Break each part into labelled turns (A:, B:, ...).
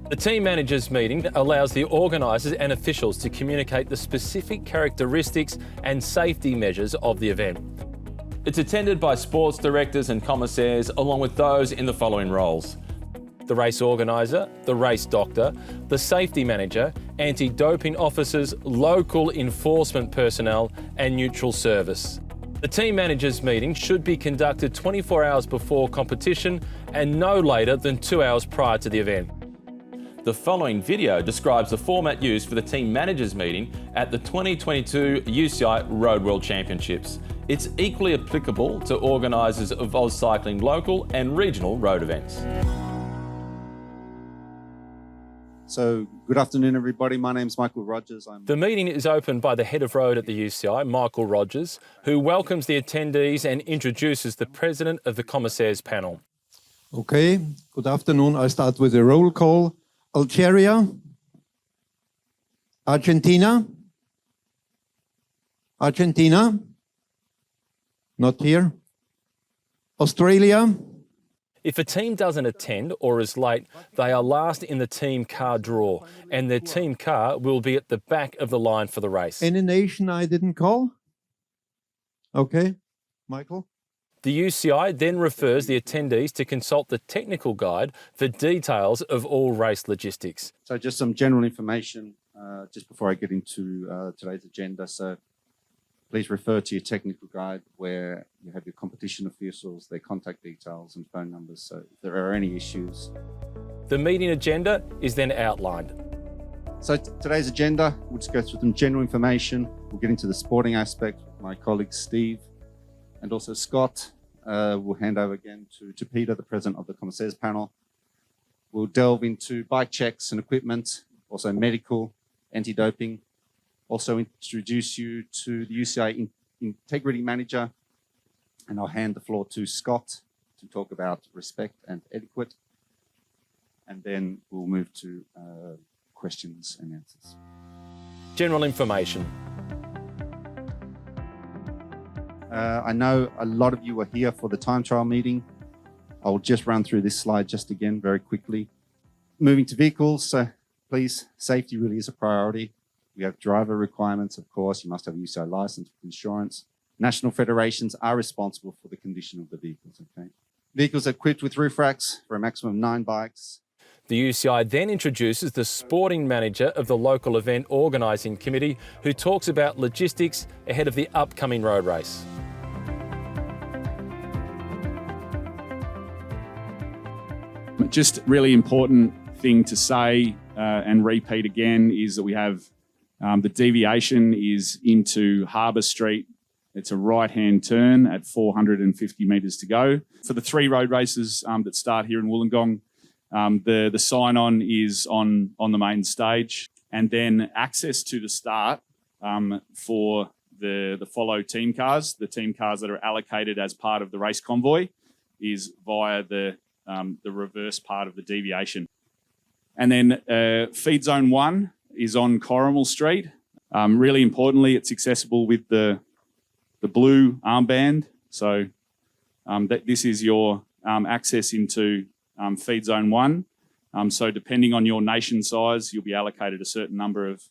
A: The team managers meeting allows the organisers and officials to communicate the specific characteristics and safety measures of the event. It's attended by sports directors and commissaires, along with those in the following roles: the race organiser, the race doctor, the safety manager, anti-doping officers, local enforcement personnel and neutral service. The team managers meeting should be conducted 24 hours before competition and no later than 2 hours prior to the event. The following video describes the format used for the team managers meeting at the 2022 UCI Road World Championships. It's equally applicable to organisers of AusCycling local and regional road events.
B: So, good afternoon, everybody. My name's Michael Rogers.
A: The meeting is opened by the head of road at the UCI, Michael Rogers, who welcomes the attendees and introduces the president of the commissaires panel.
C: Okay, good afternoon. I'll start with a roll call. Algeria, Argentina, not here. Australia.
A: If a team doesn't attend or is late, they are last in the team car draw, and their team car will be at the back of the line for the race.
C: Any nation I didn't call? Okay, Michael?
A: The UCI then refers the attendees to consult the technical guide for details of all race logistics.
B: So just some general information just before I get into today's agenda. So please refer to your technical guide where you have your competition officials, their contact details and phone numbers. So if there are any issues.
A: The meeting agenda is then outlined.
B: So today's agenda, we'll just go through some general information. We'll get into the sporting aspect with my colleagues Steve and also Scott. We'll hand over again to Peter, the president of the commissaires panel. We'll delve into bike checks and equipment, also medical, anti-doping. Also introduce you to the UCI integrity manager, and I'll hand the floor to Scott to talk about respect and etiquette. And then we'll move to questions and answers.
A: General information.
B: I know a lot of you are here for the time trial meeting. I'll just run through this slide just again very quickly. Moving to vehicles, so please, safety really is a priority. We have driver requirements, of course. You must have a UCI license with insurance. National federations are responsible for the condition of the vehicles, okay? Vehicles are equipped with roof racks for a maximum of 9 bikes.
A: The UCI then introduces the sporting manager of the local event organising committee, who talks about logistics ahead of the upcoming road race.
D: Just really important thing to say and repeat again is that we have the deviation is into Harbour Street. It's a right-hand turn at 450 metres to go. For the 3 road races that start here in Wollongong, the sign-on is on the main stage, and then access to the start for the follow team cars, the team cars that are allocated as part of the race convoy, is via the reverse part of the deviation. And then feed zone 1 is on Corrimal Street. Really importantly, it's accessible with the blue armband. So this is your access into feed zone 1. So depending on your nation size, you'll be allocated a certain number of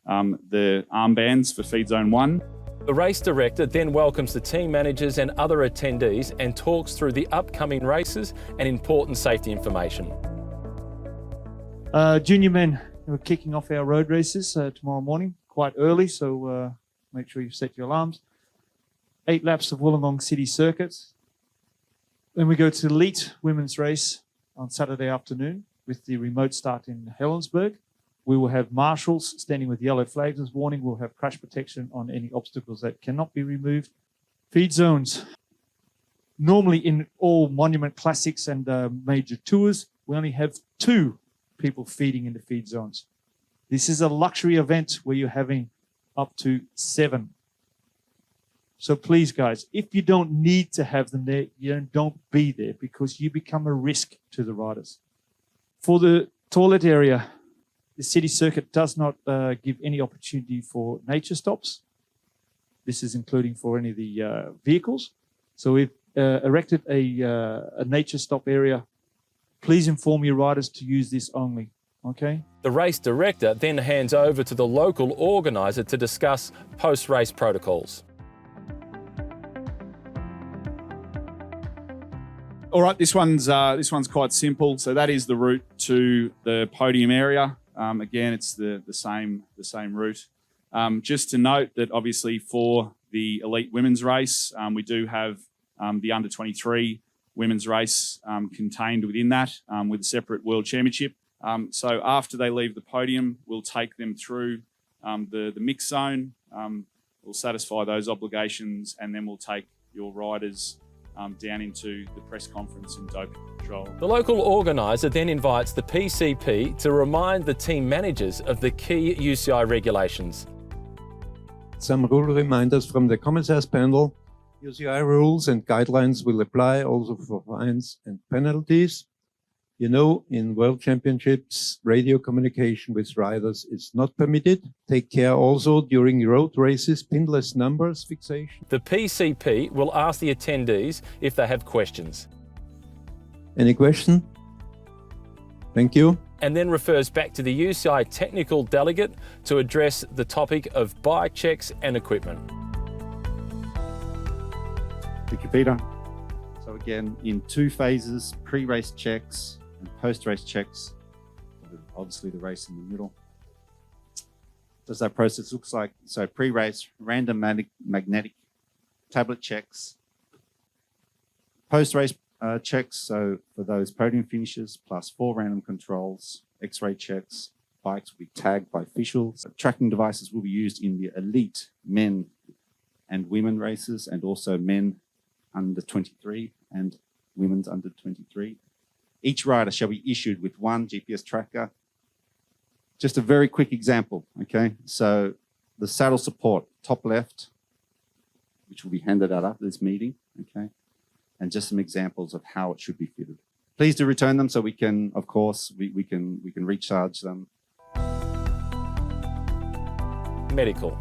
D: the armbands for feed zone 1.
A: The race director then welcomes the team managers and other attendees and talks through the upcoming races and important safety information.
E: Junior men, we're kicking off our road races tomorrow morning, quite early, so make sure you set your alarms. 8 laps of Wollongong City Circuit. Then we go to the elite women's race on Saturday afternoon with the remote start in Helensburgh. We will have marshals standing with yellow flags as warning. We'll have crash protection on any obstacles that cannot be removed. Feed zones. Normally in all monument classics and major tours, we only have 2 people feeding in the feed zones. This is a luxury event where you're having up to 7. So please, guys, if you don't need to have them there, don't be there, because you become a risk to the riders. For the toilet area, the city circuit does not give any opportunity for nature stops. This is including for any of the vehicles. So we've erected a nature stop area Please inform your riders to use this only. Okay?
A: The race director then hands over to the local organiser to discuss post-race protocols.
D: All right, this one's quite simple. So that is the route to the podium area. Again, it's the same route. Just to note that obviously for the elite women's race, we do have the under 23 women's race contained within that with a separate world championship. So after they leave the podium, we'll take them through the mix zone. We'll satisfy those obligations, and then we'll take your riders down into the press conference and doping control.
A: The local organiser then invites the PCP to remind the team managers of the key UCI regulations.
C: Some rule reminders from the Commissaires panel. UCI rules and guidelines will apply also for fines and penalties. You know, in World Championships, radio communication with riders is not permitted. Take care also during road races, pinless numbers fixation.
A: The PCP will ask the attendees if they have questions.
C: Any question? Thank you.
A: And then refers back to the UCI technical delegate to address the topic of bike checks and equipment.
B: Thank you, Peter. So again, in 2 phases, pre-race checks and post-race checks. Obviously the race in the middle. Does that process looks like? So pre-race, random magnetic tablet checks. Post-race checks, so for those podium finishes, plus 4 random controls, X-ray checks. Bikes will be tagged by officials. Tracking devices will be used in the elite men and women races, and also men under 23 and women's under 23. Each rider shall be issued with 1 GPS tracker. Just a very quick example, okay? So the saddle support, top left, which will be handed out after this meeting, okay? And just some examples of how it should be fitted. Please do return them so we can, of course, we can recharge them.
A: Medical.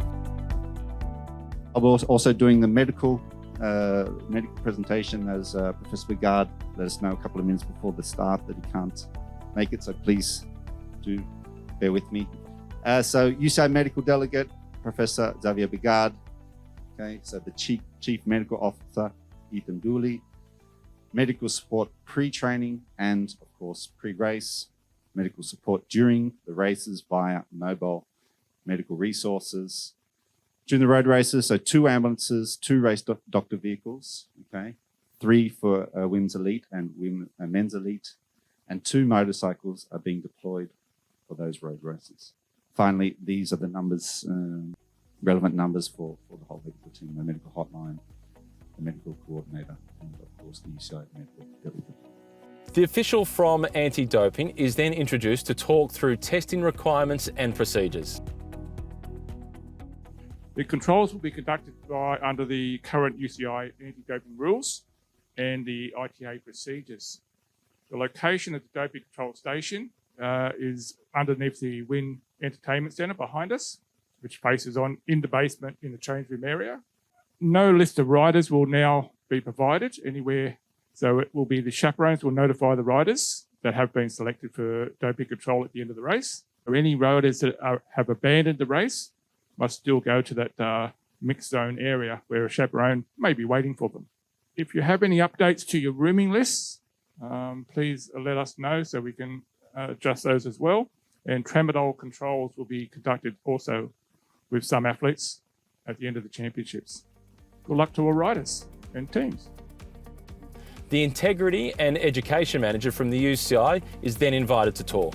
B: I'll be also doing the medical presentation as Professor Bigard let us know a couple of minutes before the start that he can't make it, so please do bear with me. So UCI medical delegate, Professor Xavier Bigard. Okay, so the Chief Medical Officer, Ethan Dooley. Medical support pre-training and, of course, pre-race. Medical support during the races via mobile medical resources. During the road races, so 2 ambulances, 2 race doctor vehicles, okay, 3 for women's elite and men's elite, and 2 motorcycles are being deployed for those road races. Finally, these are the numbers, relevant numbers for the whole medical team, the medical hotline, the medical coordinator, and of course the UCI medical delegate.
A: The official from anti-doping is then introduced to talk through testing requirements and procedures.
F: The controls will be conducted under the current UCI anti-doping rules and the ITA procedures. The location of the doping control station is underneath the WIN Entertainment Centre behind us, which faces on in the basement in the change room area. No list of riders will now be provided anywhere, so it will be the chaperones will notify the riders that have been selected for doping control at the end of the race. Or any riders that have abandoned the race must still go to that mixed zone area where a chaperone may be waiting for them. If you have any updates to your rooming lists, please let us know so we can adjust those as well. And tramadol controls will be conducted also with some athletes at the end of the championships. Good luck to all riders and teams.
A: The Integrity and Education Manager from the UCI is then invited to talk.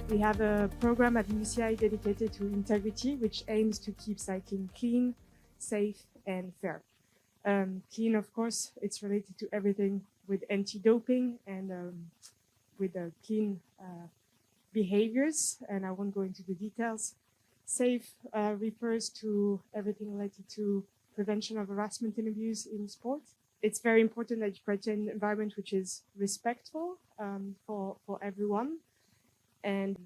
G: We have a program at UCI dedicated to integrity, which aims to keep cycling clean, safe, and fair. Clean, of course, it's related to everything with anti-doping and with clean behaviors, and I won't go into the details. Safe refers to everything related to prevention of harassment and abuse in sport. It's very important that you create an environment which is respectful for everyone, and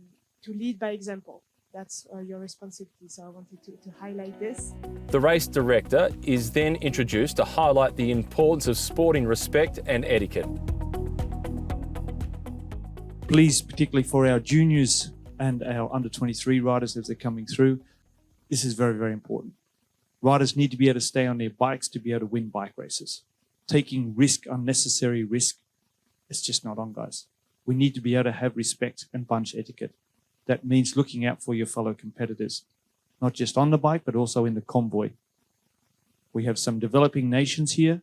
G: to lead by example. that's your responsibility. So I wanted to highlight this.
A: The race director is then introduced to highlight the importance of sporting respect and etiquette.
E: Please, particularly for our juniors and our under 23 riders as they're coming through, this is very, very important. Riders need to be able to stay on their bikes to be able to win bike races. Taking risk, unnecessary risk, it's just not on, guys. We need to be able to have respect and bunch etiquette. That means looking out for your fellow competitors, not just on the bike, but also in the convoy. We have some developing nations here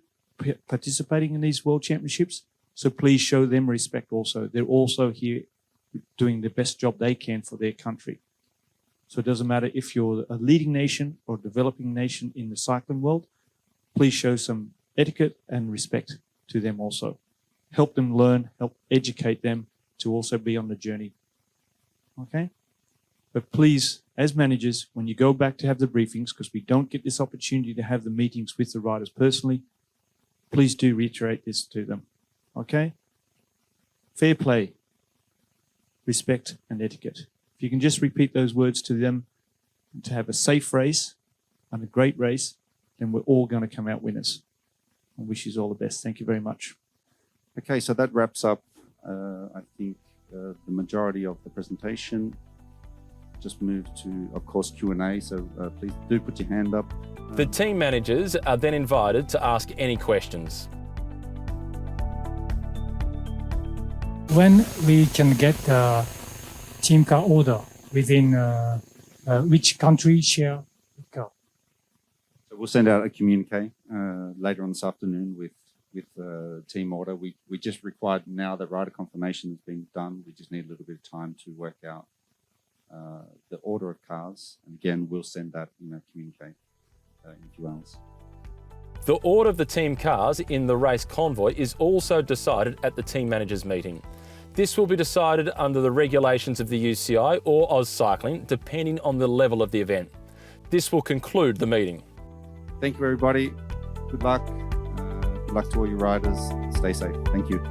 E: participating in these World Championships, so please show them respect also. They're also here doing the best job they can for their country. So it doesn't matter if you're a leading nation or a developing nation in the cycling world, please show some etiquette and respect to them also. Help them learn, help educate them to also be on the journey. Okay? But please, as managers, when you go back to have the briefings, because we don't get this opportunity to have the meetings with the riders personally, please do reiterate this to them. Okay? Fair play, respect, and etiquette. If you can just repeat those words to them, and to have a safe race and a great race, then we're all going to come out winners. I wish you all the best. Thank you very much.
B: Okay, so that wraps up, I think, the majority of the presentation. Just move to, of course, Q&A, so please do put your hand up.
A: The team managers are then invited to ask any questions.
H: When we can get the team car order within which country share the car?
B: So we'll send out a communique later on this afternoon with team order. We just required, now that rider confirmation has been done, we just need a little bit of time to work out the order of cars. And again, we'll send that communique in a few hours.
A: The order of the team cars in the race convoy is also decided at the team managers meeting. This will be decided under the regulations of the UCI or AusCycling, depending on the level of the event. This will conclude the meeting.
B: Thank you, everybody. Good luck. Good luck to all your riders. Stay safe. Thank you.